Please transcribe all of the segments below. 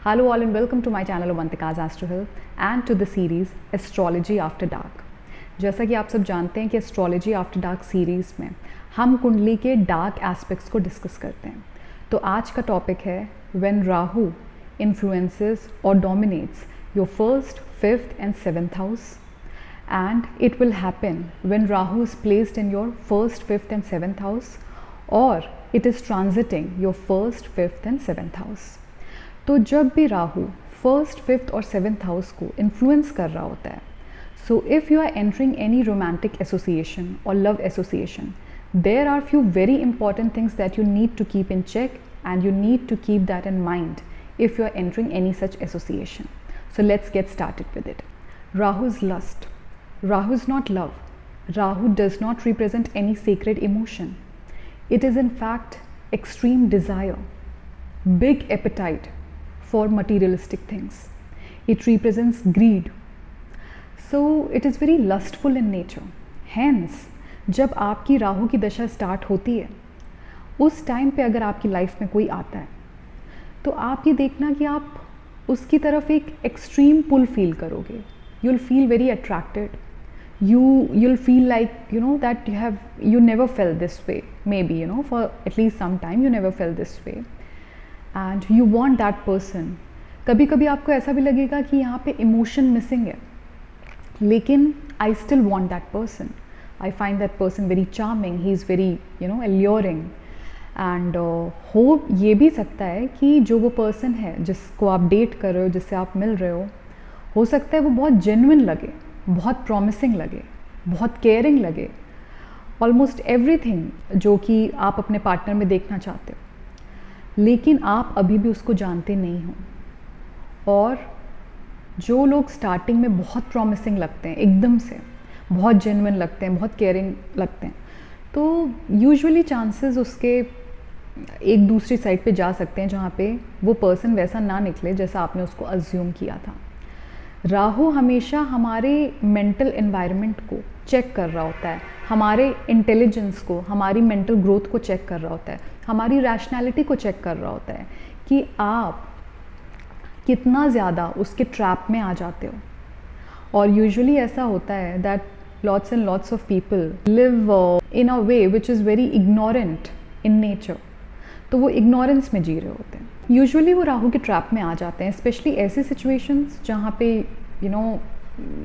Hello all and welcome to my channel Avantika's Astro Hill and to the series Astrology After Dark। जैसा कि आप सब जानते हैं कि एस्ट्रोलॉजी आफ्टर डार्क सीरीज़ में हम कुंडली के डार्क एस्पेक्ट्स को डिस्कस करते हैं। तो आज का टॉपिक है व्हेन राहु इन्फ्लुएंसेस और dominates your first, fifth and seventh house, and it will happen when Rahu is placed in your first, fifth and seventh house, or it is transiting your first, fifth and seventh house। तो जब भी Rahu first, fifth और seventh house को influence कर रहा होता है, so if you are entering any romantic association और love association, there are few very important things that you need to keep in check and you need to keep that in mind if you are entering any such association। So let's get started with it। Rahu is lust। Rahu is not love। Rahu does not represent any sacred emotion। It is in fact extreme desire, big appetite for materialistic things। It represents greed। So it is very lustful in nature। Hence, जब आपकी राहु की दशा start होती है, उस time पे अगर आपकी लाइफ में कोई आता है, तो आप ये देखना कि आप उसकी तरफ एक एक्सट्रीम पुल फील करोगे। You'll feel very attracted। You'll feel like that you never felt this way, maybe for at least some time you never felt this way and you want that person। कभी कभी आपको ऐसा भी लगेगा कि यहाँ पे इमोशन मिसिंग है, लेकिन I still want that person। I find that person very charming, he is very alluring and हो ये भी सकता है कि जो वो पर्सन है जिसको आप डेट कर रहे हो, जिससे आप मिल रहे हो सकता है वो बहुत जेन्युइन लगे, बहुत प्रॉमिसिंग लगे, बहुत केयरिंग लगे, ऑलमोस्ट एवरीथिंग जो कि आप अपने पार्टनर में देखना चाहते हो, लेकिन आप अभी भी उसको जानते नहीं हो। और जो लोग स्टार्टिंग में बहुत प्रॉमिसिंग लगते हैं, एकदम से बहुत जेन्युइन लगते हैं, बहुत केयरिंग लगते हैं, तो यूजुअली चांसेस उसके एक दूसरी साइड पे जा सकते हैं जहाँ पे वो पर्सन वैसा ना निकले जैसा आपने उसको अज्यूम किया था। राहु हमेशा हमारे मेंटल एनवायरनमेंट को चेक कर रहा होता है, हमारे इंटेलिजेंस को, हमारी मेंटल ग्रोथ को चेक कर रहा होता है, हमारी रैशनैलिटी को चेक कर रहा होता है कि आप कितना ज़्यादा उसके ट्रैप में आ जाते हो। और यूजुअली ऐसा होता है that lots and lots of people live in a way which is very ignorant in nature. तो वो इग्नोरेंस में जी रहे होते हैं। यूजुअली वो राहु के ट्रैप में आ जाते हैं, स्पेशली ऐसी सिचुएशंस जहाँ पे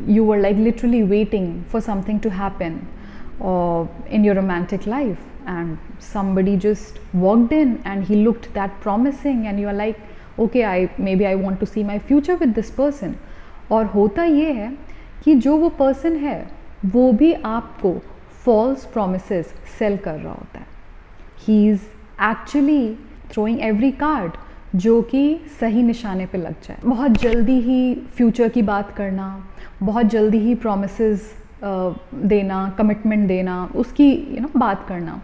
you were like literally waiting for something to happen in your romantic life and somebody just walked in and he looked that promising and you are like okay, maybe I want to see my future with this person। और होता ये है कि जो वो person है वो भी आपको false promises सेल कर रहा होता है। he is actually throwing every card जो कि सही निशाने पे लग जाए। बहुत जल्दी ही फ्यूचर की बात करना, बहुत जल्दी ही प्रॉमिसेस देना, कमिटमेंट देना, उसकी बात करना,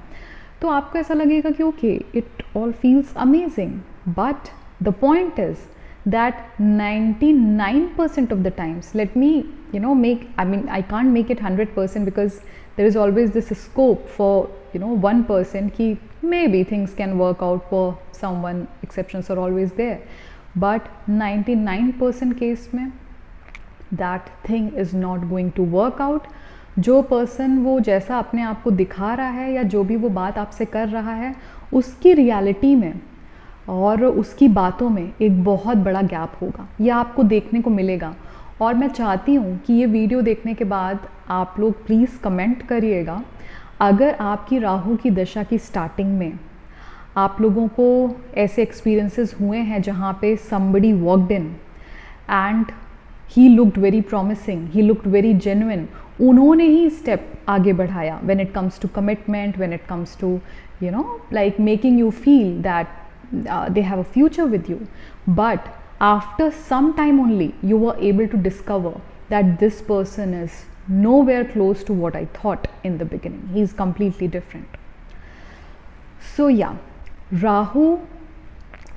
तो आपको ऐसा लगेगा कि okay it all feels amazing, but the point is that 99% of the times, let me I can't make it 100% because there is always this scope for one person ki maybe things can work out for someone, exceptions are always there, but 99% case में that thing is not going to work out। जो person वो जैसा अपने आप को दिखा रहा है या जो भी वो बात आपसे कर रहा है, उसकी रियलिटी में और उसकी बातों में एक बहुत बड़ा गैप होगा, यह आपको देखने को मिलेगा। और मैं चाहती हूँ कि ये वीडियो देखने के बाद आप लोग प्लीज़ कमेंट करिएगा अगर आपकी राहु की दशा की स्टार्टिंग में आप लोगों को ऐसे एक्सपीरियंसेस हुए हैं जहाँ पे somebody walked in and he looked very promising, he looked very genuine, उन्होंने ही स्टेप आगे बढ़ाया when it comes to commitment, when it comes to like making you feel that they have a future with you, but after some time only you were able to discover that this person is nowhere close to what I thought in the beginning, he is completely different। So yeah, Rahu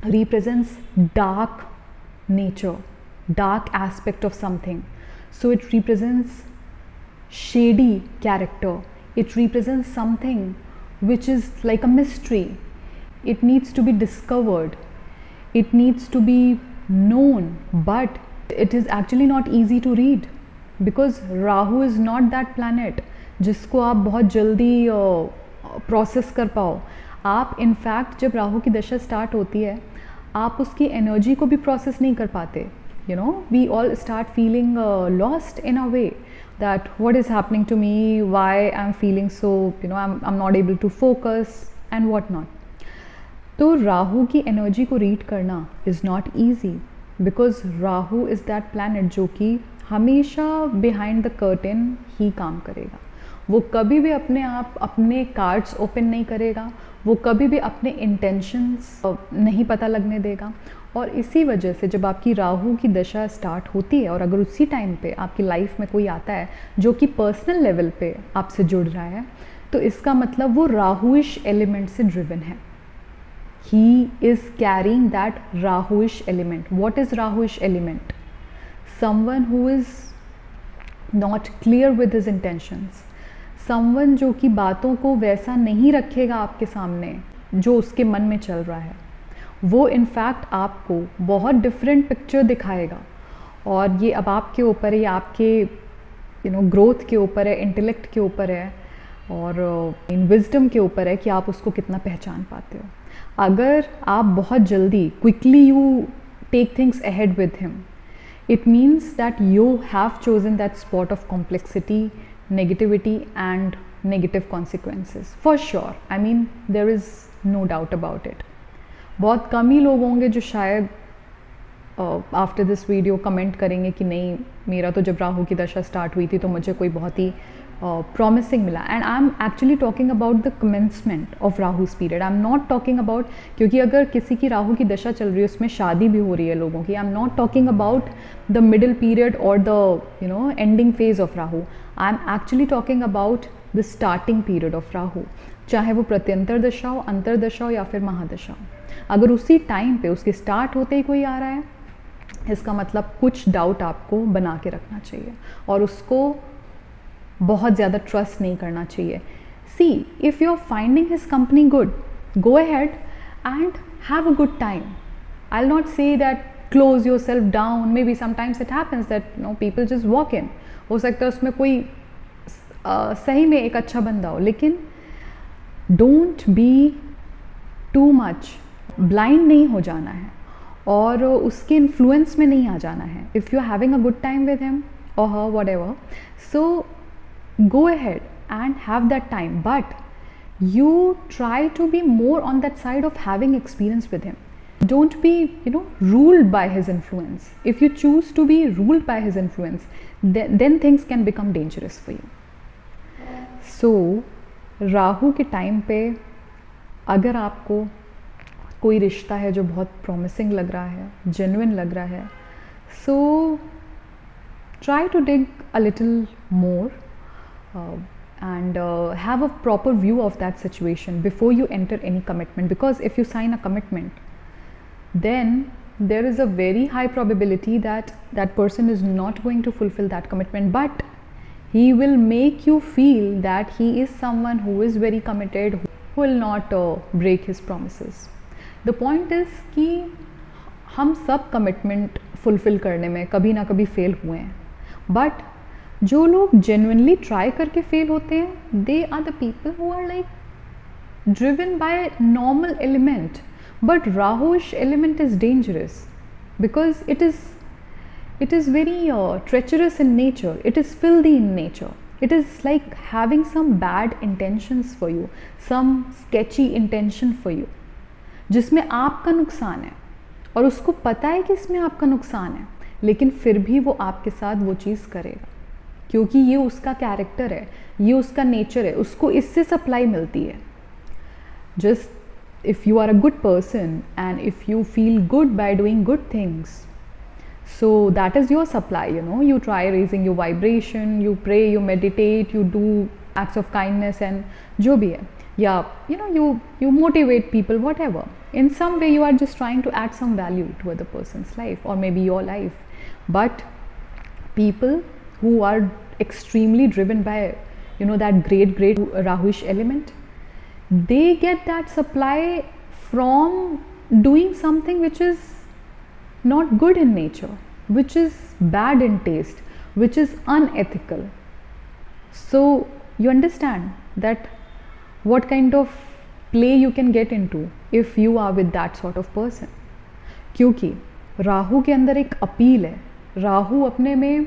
represents dark nature, dark aspect of something, so it represents shady character, it represents something which is like a mystery, it needs to be discovered, it needs to be known, but it is actually not easy to read because Rahu is not that planet जिसको आप बहुत जल्दी process कर पाओ. आप in fact जब राहु की दशा स्टार्ट होती है आप उसकी एनर्जी को भी प्रोसेस नहीं कर पाते. You know, we all start feeling lost in a way that what is happening to me, why I'm feeling so, you know, I'm not able to focus and what not. तो राहु की energy को read करना is not easy because Rahu is that planet जो कि हमेशा behind the curtain ही काम करेगा. वो कभी भी अपने आप अपने कार्ड्स ओपन नहीं करेगा, वो कभी भी अपने इंटेंशंस नहीं पता लगने देगा. और इसी वजह से जब आपकी राहु की दशा स्टार्ट होती है और अगर उसी टाइम पे आपकी लाइफ में कोई आता है जो कि पर्सनल लेवल पे आपसे जुड़ रहा है तो इसका मतलब वो राहुइश एलिमेंट से ड्रिवन है. He is carrying that Rahuish element. What is Rahuish element? Someone who is not clear with his intentions, someone जो कि बातों को वैसा नहीं रखेगा आपके सामने जो उसके मन में चल रहा है. वो इनफैक्ट आपको बहुत डिफरेंट पिक्चर दिखाएगा और ये अब आपके ऊपर है, ये आपके ग्रोथ के ऊपर है, इंटेलेक्ट के ऊपर है और इन विजडम के ऊपर है कि आप उसको कितना पहचान पाते हो. अगर आप बहुत जल्दी quickly you take things ahead with him, it means that you have chosen that spot of complexity, negativity and negative consequences for sure. I mean there is no doubt about it. बहुत कम ही लोग होंगे जो शायद after this video comment करेंगे कि नहीं, मेरा तो जब राहु की दशा स्टार्ट हुई थी तो मुझे कोई बहुत ही प्रॉमिसिंग मिला. And I am actually talking about the commencement of Rahu's period. I am not talking about, क्योंकि अगर किसी की राहु की दशा चल रही है उसमें शादी भी हो रही है लोगों की. I am not talking about the middle period और the ending phase of Rahu. I am actually talking about the starting period of Rahu, चाहे वो प्रत्यंतर दशा हो, अंतरदशा हो या फिर महादशा हो. अगर उसी टाइम पे उसके स्टार्ट होते ही कोई आ रहा है इसका मतलब कुछ डाउट आपको बना के रखना चाहिए और उसको बहुत ज़्यादा ट्रस्ट नहीं करना चाहिए. See, if you are finding his company good, go ahead and have a good time. I will not say that close yourself down. Maybe sometimes it happens that people just walk in. हो सकता है उसमें कोई सही में एक अच्छा बंदा हो, लेकिन don't be too much, blind नहीं हो जाना है और उसके इन्फ्लुएंस में नहीं आ जाना है. If you are having a good time with him or her, whatever, so go ahead and have that time, but you try to be more on that side of having experience with him. Don't be ruled by his influence. If you choose to be ruled by his influence, then things can become dangerous for you. So Rahu के time पे अगर आपको कोई रिश्ता है जो बहुत promising लग रहा है, जेन्युइन लग रहा है, so try to dig a little more and have a proper view of that situation before you enter any commitment, because if you sign a commitment then there is a very high probability that that person is not going to fulfill that commitment, but he will make you feel that he is someone who is very committed, who will not break his promises. The point is कि हम सब commitment fulfill करने में कभी ना कभी fail हुए हैं, बट जो लोग जेन्युइनली ट्राई करके फेल होते हैं they are the people who are like driven by normal element. But Rahuish element is dangerous because it is very treacherous in nature, it is filthy in nature, it is like having some bad intentions for you, some sketchy intention for you, जिसमें आपका नुकसान है और उसको पता है कि इसमें आपका नुकसान है, लेकिन फिर भी वो आपके साथ वो चीज़ करेगा क्योंकि ये उसका कैरेक्टर है, ये उसका नेचर है, उसको इससे सप्लाई मिलती है. Just if you are a good person and if you feel good by doing good things, so that is your supply. You try raising your vibration, you pray, you meditate, you do acts of kindness and जो भी है, या you motivate people, whatever. In some way you are just trying to add some value to other person's life or maybe your life. But people who are extremely driven by that great rahuish element, they get that supply from doing something which is not good in nature, which is bad in taste, which is unethical. So you understand that what kind of play you can get into if you are with that sort of person. क्योंकि राहु के अंदर एक appeal है, राहु अपने में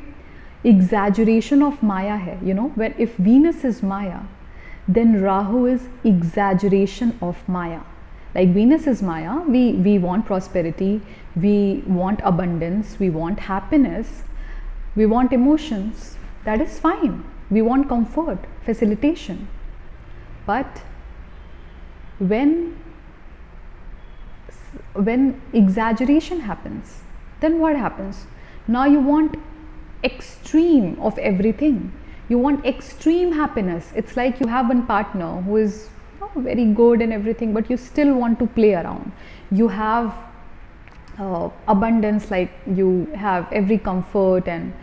exaggeration of माया है. You know, when if Venus is Maya, then Rahu is exaggeration of Maya. Like Venus is Maya, we want prosperity, we want abundance, we want happiness, we want emotions. That is fine. We want comfort, facilitation. But when exaggeration happens, then what happens? Now you want extreme of everything. You want extreme happiness. It's like you have one partner who is very good and everything, but you still want to play around. You have abundance, like you have every comfort and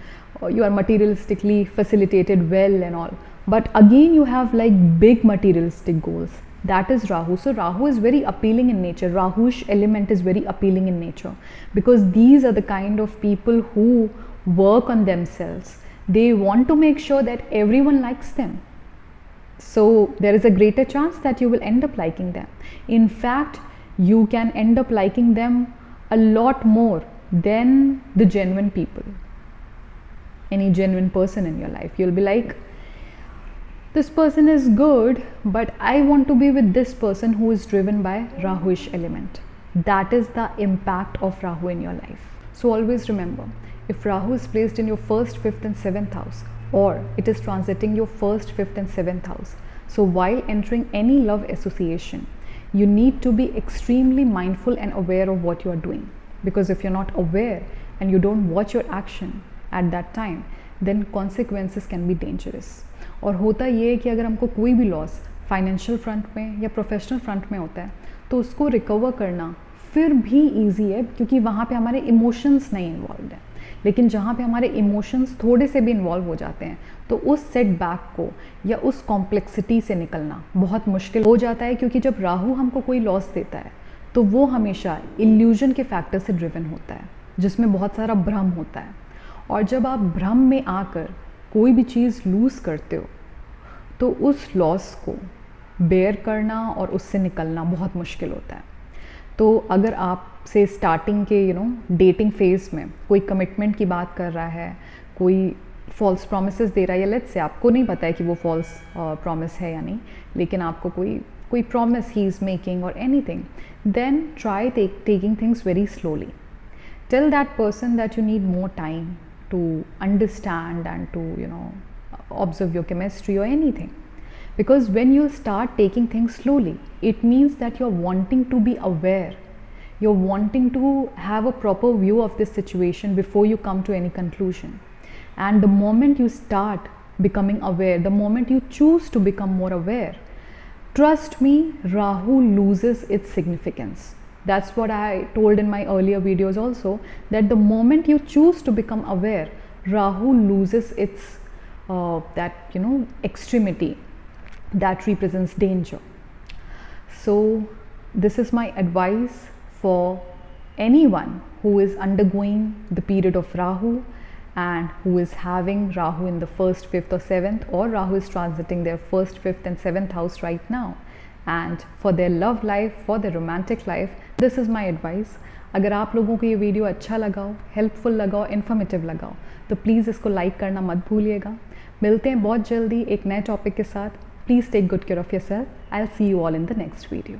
you are materialistically facilitated well and all. But again you have like big materialistic goals. That is Rahu. So Rahu is very appealing in nature. Rahu's element is very appealing in nature, because these are the kind of people who work on themselves. They want to make sure that everyone likes them. So there is a greater chance that you will end up liking them. In fact, you can end up liking them a lot more than the genuine people. Any genuine person in your life, you'll be like, this person is good, but I want to be with this person who is driven by Rahuish element. That is the impact of Rahu in your life. So always remember, if Rahu is placed in your 1st, 5th and 7th house, or it is transiting your 1st, 5th and 7th house, so while entering any love association, you need to be extremely mindful and aware of what you are doing. Because if you're not aware and you don't watch your action at that time, then consequences can be dangerous. और होता ये है कि अगर हमको कोई भी loss financial front में या प्रोफेशनल फ्रंट में होता है, तो उसको रिकवर करना फिर भी ईजी है, क्योंकि वहाँ पे हमारे इमोशंस नहीं इन्वॉल्व हैं. लेकिन जहाँ पे हमारे इमोशंस थोड़े से भी इन्वॉल्व हो जाते हैं, तो उस सेटबैक को या उस कॉम्प्लेक्सिटी से निकलना बहुत मुश्किल हो जाता है. क्योंकि जब राहु हमको कोई लॉस देता है, तो वो हमेशा इल्यूजन के फैक्टर से ड्रिवन होता है, जिसमें बहुत सारा भ्रम होता है. और जब आप भ्रम में आकर कोई भी चीज़ लूज़ करते हो, तो उस लॉस को बेयर करना और उससे निकलना बहुत मुश्किल होता है. तो अगर आपसे स्टार्टिंग के डेटिंग फेज़ में कोई कमिटमेंट की बात कर रहा है, कोई फॉल्स प्रोमिसेस दे रहा है, या लेट्स से आपको नहीं पता है कि वो फॉल्स प्रॉमिस है या नहीं, लेकिन आपको कोई प्रॉमिस ही इज़ मेकिंग और anything, then try taking things very slowly. Tell that person that you need more time to understand and to observe your chemistry or anything. Because when you start taking things slowly, it means that you're wanting to be aware, you're wanting to have a proper view of this situation before you come to any conclusion. And the moment you start becoming aware, the moment you choose to become more aware, trust me, Rahu loses its significance. That's what I told in my earlier videos also, that the moment you choose to become aware, Rahu loses its extremity that represents danger. So this is my advice for anyone who is undergoing the period of Rahu and who is having Rahu in the 1st, 5th or 7th, or Rahu is transiting their 1st, 5th and 7th house right now. And for their love life, for their romantic life, this is my advice. अगर आप लोगों को ये video अच्छा लगा हो, helpful लगा हो, इन्फॉर्मेटिव लगा हो, तो प्लीज़ इसको लाइक करना मत भूलिएगा. मिलते हैं बहुत जल्दी एक नए टॉपिक के साथ. Please take good care of yourself. I will see you all in the next video.